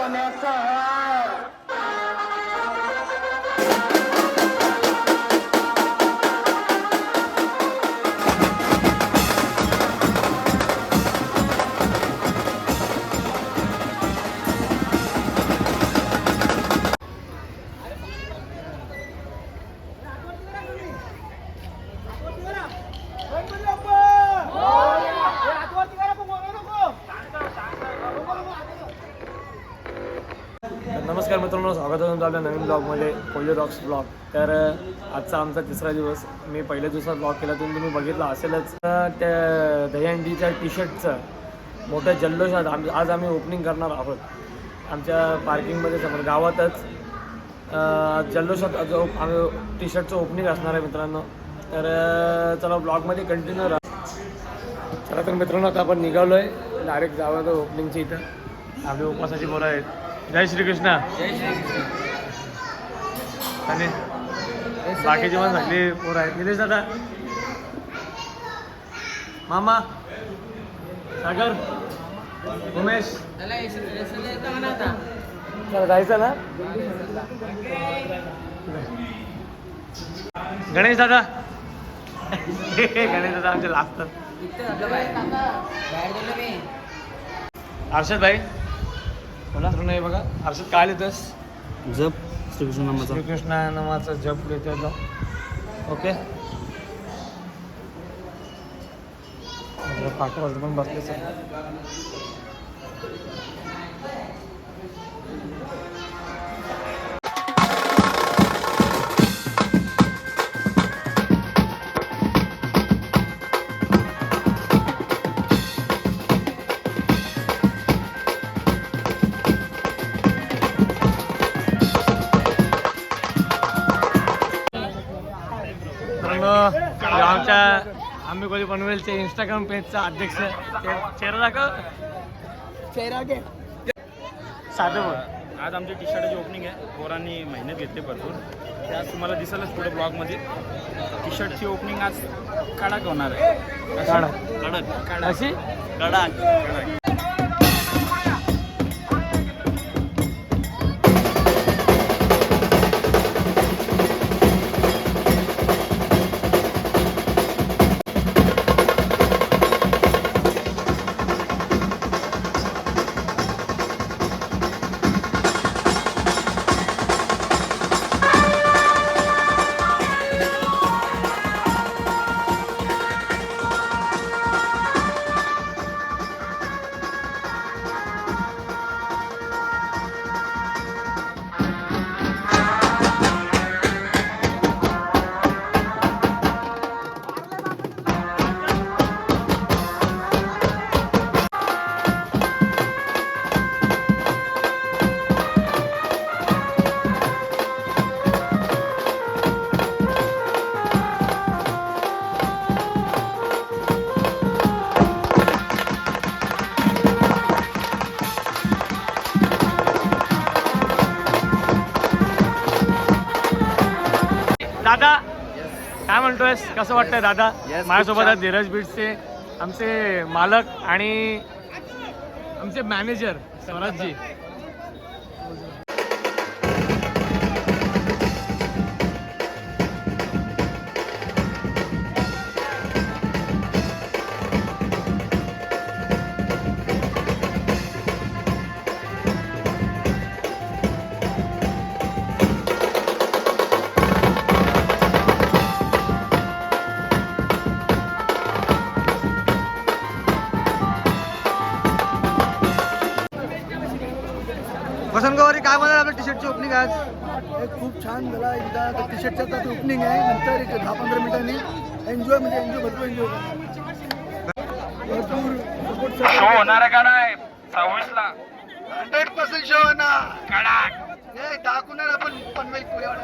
सोन्याचा नमस्कार मित्रांनो, स्वागत आहे तुमचं आपल्या नवीन ब्लॉगमध्ये पोलिओ रॉक्स ब्लॉग. तर आजचा आमचा तिसरा दिवस. मी पहिल्या दिवसात ब्लॉग केला तुम्ही बघितलं असेलच. त्या दहीहंडीच्या टी शर्टचं मोठ्या जल्लोषात आज आम्ही ओपनिंग करणार आहोत. आमच्या पार्किंगमध्ये समोर गावातच जल्लोषात जो आम्ही टी शर्टचं ओपनिंग असणार आहे मित्रांनो. तर चला ब्लॉगमध्ये कंटिन्यू राहा. चला तर मित्रांनो, आता आपण निघालो आहे डायरेक्ट जावं तर ओपनिंगच्या इथं. आपली उपवासाची पोरं आहेत. जय श्रीकृष्ण. जय श्री आणि बाकीची पण सगळी पोरं आहेत. निलेश दादा, मामा, सागर, उमेश, चला जायचं ना. गणेश दादा गणेश दादा आमचे लागतात. हर्षद भाई बोला. नाही बघा हर्षद काय लिहितोस? जप श्रीकृष्ण नामाचा. श्रीकृष्ण नामाचा जप लिहितो. ओके फाटवाज पण बसले सर. आमच्या आम्ही कोणी पनवेलचे इंस्टाग्राम पेजचा अध्यक्ष चेहरा दाखव. चेहरा घे साधं बोल. आज आमची टी शर्टची ओपनिंग आहे. पोरांनी मेहनत घेतली भरपूर. ते आज तुम्हाला दिसेलच पुढे ब्लॉगमध्ये. टी शर्टची ओपनिंग आज कडक होणार आहे. कडक अशी कडक. दादा काय म्हणतोयस? कसं वाटतंय दादा? माझ्यासोबत आहेत धीरज बीट्सचे आमचे मालक आणि आमचे मॅनेजर स्वराजजी. वसंतगौरी काय म्हणाल आपल्या टी शर्टची ओपनिंग आज? खूप छान झाला. एकदा टी शर्टच्या आता ओपनिंग आहे. नंतर एक 10-15 मिनिटांनी एन्जॉय भरपूर एन्जॉय भरपूर शो होणार आहे का नाही? 26 ला 100% शो होणार. कडक. दाखवणार आपण पनवेल पुण्यावर.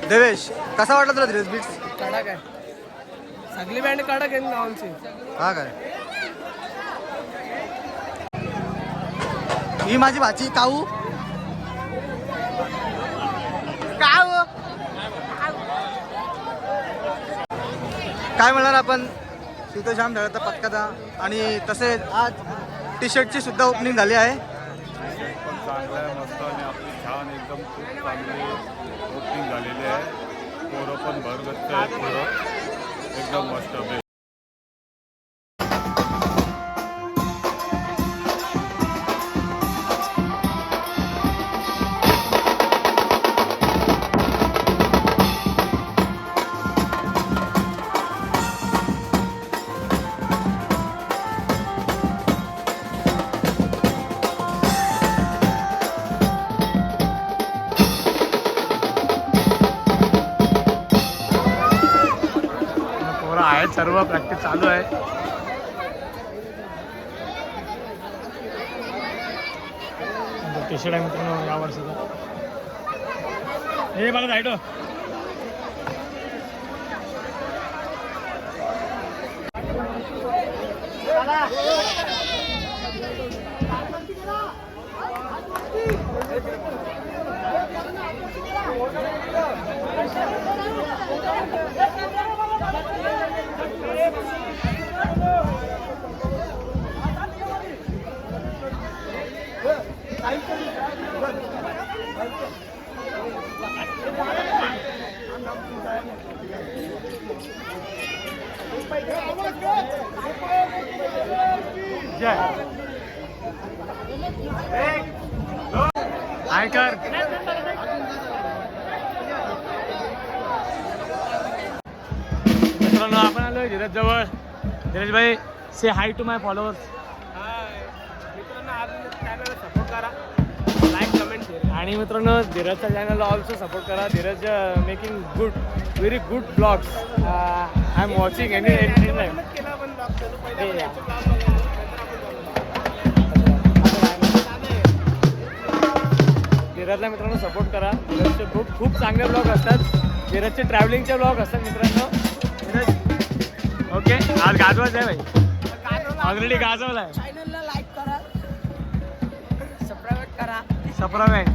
देवेश कसा वाटला तुला धीरज बीट्स? कडक आहे सगळी बँड कडक आहे नावांची. हा काय ही माझी भाची काऊ काऊ काय म्हणणार आपण सीतोश्याम ढळता पथकाचा. आणि तसेच आज टी शर्टची सुद्धा ओपनिंग झाली आहे. पण चांगलं आहे मस्त आणि आपली छान एकदम खूप चांगली ओपनिंग झालेली आहे. पोरं पण भरगच्च आहेत पोरं एकदम मस्त बेस्ट. पोरं आहेत सर्व प्रॅक्टिस चालू आहे. टी शर्ट आहे मित्रांनो या वर्षीचा. हे बघा साईड आयकर मित्रांनो आपण आलोय धीरज जवळ. धीरज भाई से हाय टू माय फॉलोअर्स. सपोर्ट करा लाईक कमेंट शेअर. आणि मित्रांनो धीरजच्या चॅनलला ऑल्सो सपोर्ट करा. Dheeraj making good very good blogs. I am watching any time. केला पण धीरजला मित्रांनो सपोर्ट करा. धीरजचे खूप खूप चांगले ब्लॉग असतात. धीरजचे ट्रॅव्हलिंगचे ब्लॉग असतात मित्रांनो. धीरज ओके आज गाजवाच आहे भाई. ऑलरेडी गाजवला आहे. चॅनलला लाईक करा सबस्क्राईब करा. सप्रामेंट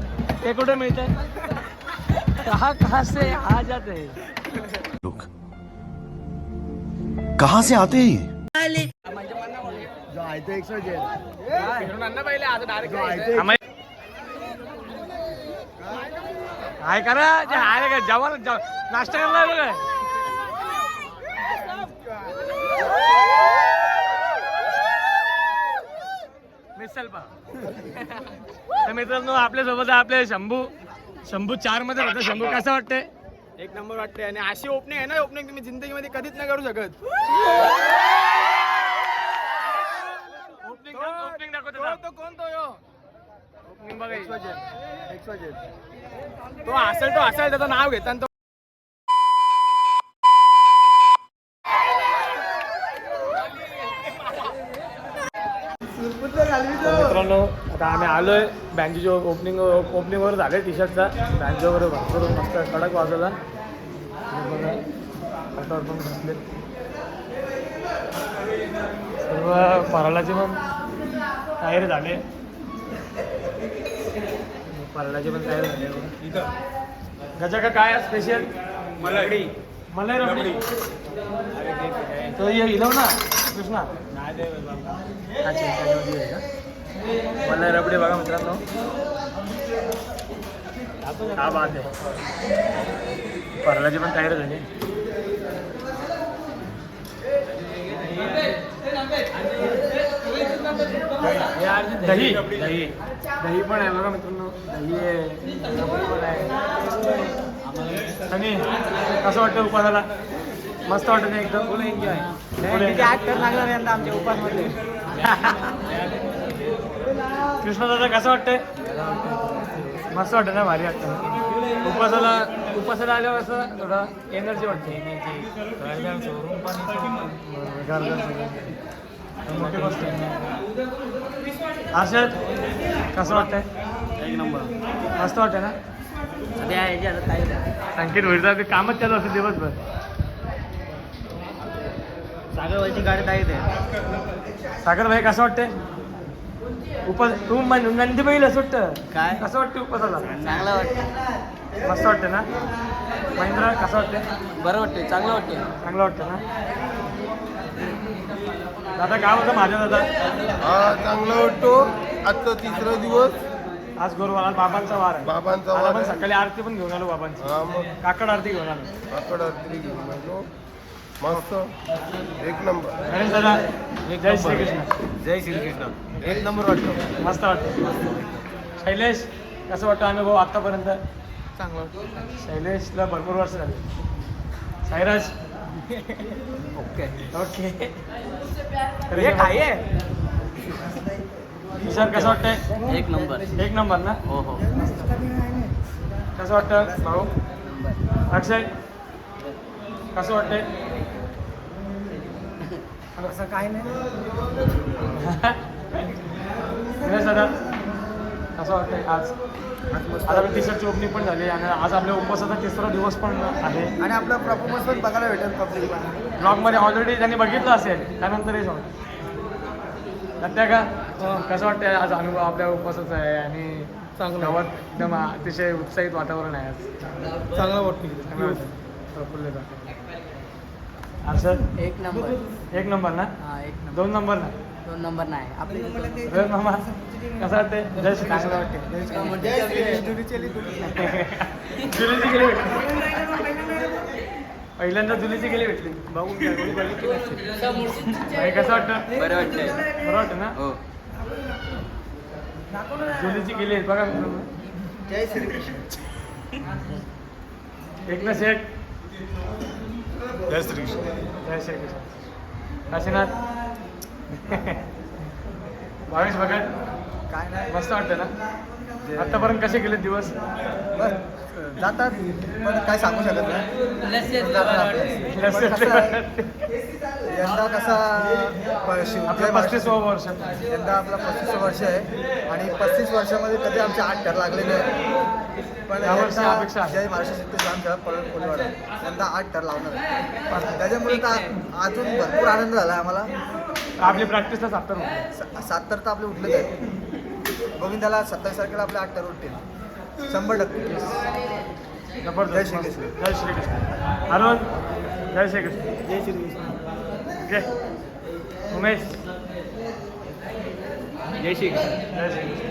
ते कुठे मिळतंय? कहाँ से आ जाते हैं? कहाँ से आते हैं? जो आहे ते XYZ. पहिले आता डायरेक्ट काय करा जे आहे का जेवण नाश्ता करला बघा. मिसल पाव. तर मित्रांनो आपल्यासोबत आपले शंभू 4 मध्ये होता. शंभू कसं वाटतंय? एक नंबर वाटते. आणि अशी ओपनिंग आहे ना ओपनिंग तुम्ही जिंदगीमध्ये कधीच नाही करू शकत. ओपनिंग दाखवतो तो कोण तो यो ओपनिंग बघा. XYZ. तो असेल त्याचं नाव घेता आणि तो मित्रांनो आता आम्ही आलोय बँजोच्या ओपनिंगवर झाले टी शर्टचा. बँजोवर भरपूर मस्त कडक वाजवला. पण बसले सर्व परळाचे पण तयारी झाले. परळाचे पण तयारी झाले. गजा का काय स्पेशल? मलाई रबडी. तो ये इलव ना कृष्णा. अच्छा त्याच्यामध्ये आहे का? मलाई रबडी बघा मित्रांनो. हा बात आहे. परळाची पण तयारी झाली. दही दही दही पण आहे बघा मित्रांनो. दही आहे पण आहे. आणि कसं वाटतं उपासाला? मस्त वाटतं एकदम. फुल एन्जॉय. आमच्या उपासमध्ये कृष्णा दादा कसं वाटतंय? मस्त वाटतं ना. भारी वाटतं. उपासाला आल्यावर असं थोडं एनर्जी वाटते. मोठी गोष्ट आहे. असं कसं वाटतंय? एक नंबर मस्त वाटतंय ना. संकेत होईल ते कामच चालू असतं दिवसभर. सागरवाडीची गाडी आहे ते. सागर भाई कसं वाटते तू नंदी बैल सुट्ट काय? कसं वाटते उपासाला? चांगलं वाटतं. मस्त वाटते ना? महिंद्रा कसं वाटते? बरं वाटते, चांगलं वाटते. चांगलं वाटतं ना? दादा काय होतं माझ्या दादा? चांगला वाटतो. आजचा तिसरा दिवस आज गुरुवार बाबांचा वार आहे. बाबांचा आज वार आपण आहे. सकाळी आरती पण घेऊन आलो बाबांची. मग काकड आरती घेऊन आलो. आकडा घेऊन आलो. मस्त एक नंबर. गणेश दादा जय श्रीकृष्ण. जय श्रीकृष्ण. एक नंबर वाटतो. मस्त वाटतं. शैलेश कसं वाटतं अनुभव आतापर्यंत? चांगलं वाटतं. शैलेशला भरपूर वर्ष झाली. साईराज ओके. ओके. हे काय आहे? विशाल कसं वाटतंय? एक नंबर. एक नंबर ना? हो हो. कसं वाटतं भाऊ? अक्षय कसं वाटतंय? असं काय नाही. गणेश दादा कसं वाटतंय आज? आज आपली टी शर्टची ओपनिंग पण झाली आणि आज आपल्या उपवासाचा तिसरा दिवस पण आहे आणि आपला परफॉर्मन्स पण बघायला भेटेल पब्लिकला. ब्लॉगमध्ये ऑलरेडी त्यांनी बघितलं असेल त्यानंतरही सांग सध्या का कसं वाटतंय आज अनुभव आपल्या उपवासाचा आहे आणि गावात एकदम अतिशय उत्साहित वातावरण आहे आज. चांगलं वाटतं. चांगलं वाटतं. प्रफुल्ल जातं. अर्षद एक नंबर. एक नंबर ना? हा एक नंबर. 2 नंबर ना? 2 नंबर नाही आपले 2 नंबर कसं वाटतंय? जय श्रीकृष्ण वाटते. जुलीची गेली पहिल्यांदा जुलीची गेली भेटली बघून घ्या, कोणी बघितली नसेल. भाई कसं वाटतं? बरं वाटतंय. बरं वाटतं ना? हो. जुलीची गेली बघा मित्रांनो. जय श्रीकृष्ण. एकनाथ शेठ जय श्रीकृष्ण. जय श्रीकृष्ण. काशीनाथ भावेश भगत काय नाही. मस्त वाटतं ना? आतापर्यंत कसे गेले दिवस? बस जातात पण काय सांगू शकत नाही. यंदा कसा आपलं 35वं वर्ष. यंदा आपला 35 वर्ष आहे आणि 35 वर्षामध्ये कधी आमचे 8 ठर लागलेले आहे. पण यावर्षी अपेक्षा आहे. जय महाराष्ट्र शिकते जाम खेळत पडत कोलवाडा यंदा 8 ठर लावणार आहे. त्याच्यामुळे तर अजून भरपूर आनंद झाला आम्हाला. आपली प्रॅक्टिसला 70 होती. 7 तर आपले उठलेच आहेत. गोविंदाला 27 तारखेला आपले 8 ठर उठतील 100%. जबरदस्त. जय श्रीकृष्ण. जय श्रीकृष्ण. अरुण जय श्रीकृष्ण. जय श्रीकृष्ण. ओके. उमेश जय श्रीकृष्ण. जय श्रीकृष्ण.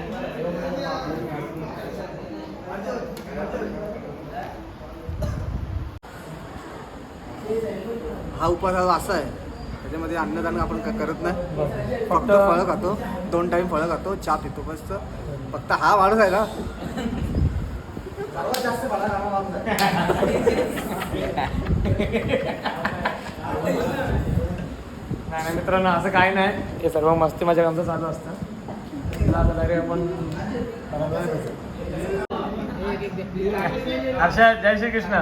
हा उपवास असा आहे त्याच्यामध्ये अन्नदान आपण करत नाही. फक्त फळं खातो. 2 टाईम फळं खातो. चहा पितो बस. फक्त हा माणूस आहे ना जास्त नाही मित्रांनो असं काही नाही. हे सर्व मस्ती माझ्या आमचं चालू असतं. आता डायरेक्ट आपण हर्षद जय श्रीकृष्ण.